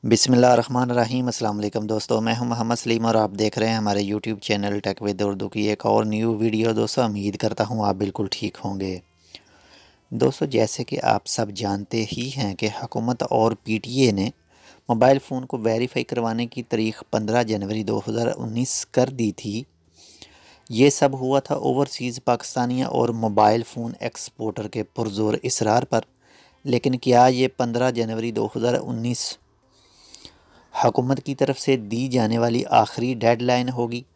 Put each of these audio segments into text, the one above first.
बिस्मिल्लाहिर्रहमानिर्रहीम। अस्सलाम वालेकुम दोस्तों, मैं हूं मोहम्मद सलीम और आप देख रहे हैं हमारे YouTube channel tech with Urdu की एक और न्यू वीडियो। दोस्तों उम्मीद करता हूं आप बिल्कुल ठीक होंगे। दोस्तों जैसे कि आप सब जानते ही हैं कि हुकूमत और पीटीए ने मोबाइल फ़ोन को वेरीफाई करवाने की तारीख 15 जनवरी 2019 कर दी थी। ये सब हुआ था ओवरसीज़ पाकिस्तानियों और मोबाइल फ़ोन एक्सपोर्टर के पुरज़ोर इसरार पर। लेकिन क्या ये 15 जनवरी 2019 हुकूमत की तरफ से दी जाने वाली आखिरी डेडलाइन होगी?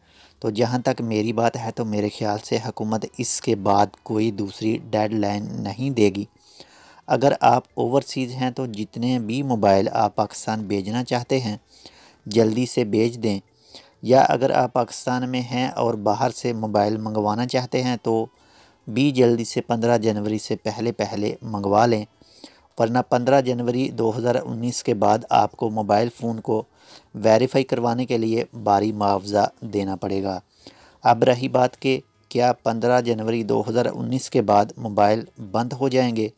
तो जहाँ तक मेरी बात है तो मेरे ख़्याल से हुकूमत इसके बाद कोई दूसरी डेडलाइन नहीं देगी। अगर आप ओवरसीज़ हैं तो जितने भी मोबाइल आप पाकिस्तान भेजना चाहते हैं जल्दी से भेज दें, या अगर आप पाकिस्तान में हैं और बाहर से मोबाइल मंगवाना चाहते हैं तो भी जल्दी से 15 जनवरी से पहले पहले मंगवा लें, वरना 15 जनवरी 2019 के बाद आपको मोबाइल फ़ोन को वेरीफाई करवाने के लिए भारी मुआवजा देना पड़ेगा। अब रही बात कि क्या 15 जनवरी 2019 के बाद मोबाइल बंद हो जाएंगे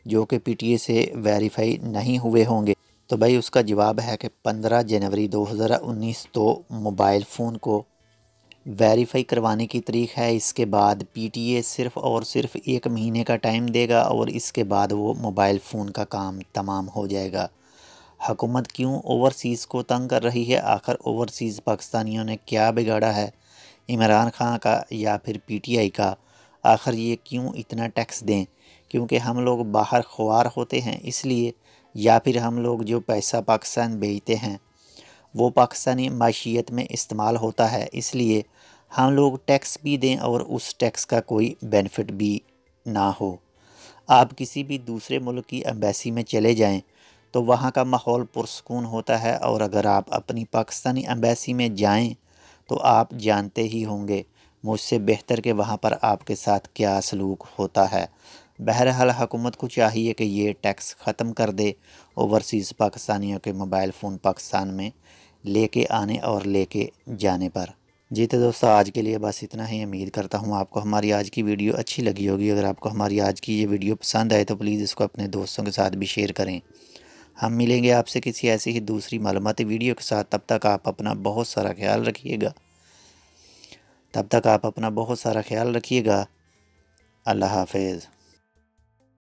जो कि पीटीए से वेरीफाई नहीं हुए होंगे? तो भाई उसका जवाब है कि 15 जनवरी 2019 तो मोबाइल फ़ोन को वेरीफाई करवाने की तारीख है। इसके बाद पीटीए सिर्फ़ और सिर्फ 1 महीने का टाइम देगा और इसके बाद वो मोबाइल फ़ोन का काम तमाम हो जाएगा। हुकूमत क्यों ओवरसीज़ को तंग कर रही है? आखिर ओवरसीज़ पाकिस्तानियों ने क्या बिगाड़ा है? इमरान खान का या फिर पीटीआई का? आखिर ये क्यों इतना टैक्स दें? क्योंकि हम लोग बाहर ख्वार होते हैं इसलिए, या फिर हम लोग जो पैसा पाकिस्तान भेजते हैं वो पाकिस्तानी माशियत में इस्तेमाल होता है, इसलिए हम लोग टैक्स भी दें और उस टैक्स का कोई बेनिफिट भी ना हो। आप किसी भी दूसरे मुल्क की एम्बेसी में चले जाएं तो वहाँ का माहौल पुरसकून होता है, और अगर आप अपनी पाकिस्तानी एम्बेसी में जाएं तो आप जानते ही होंगे मुझसे बेहतर कि वहाँ पर आपके साथ क्या सलूक होता है। बहरहाल हुकूमत को चाहिए कि ये टैक्स ख़त्म कर दे ओवरसीज़ पाकिस्तानियों के मोबाइल फ़ोन पाकिस्तान में लेके आने और लेके जाने पर। जी तो दोस्तों आज के लिए बस इतना ही। उम्मीद करता हूँ आपको हमारी आज की वीडियो अच्छी लगी होगी। अगर आपको हमारी आज की ये वीडियो पसंद आए तो प्लीज़ इसको अपने दोस्तों के साथ भी शेयर करें। हम मिलेंगे आपसे किसी ऐसी ही दूसरी मालूमाती वीडियो के साथ। तब तक आप अपना बहुत सारा ख्याल रखिएगा। अल्लाह हाफ़िज़।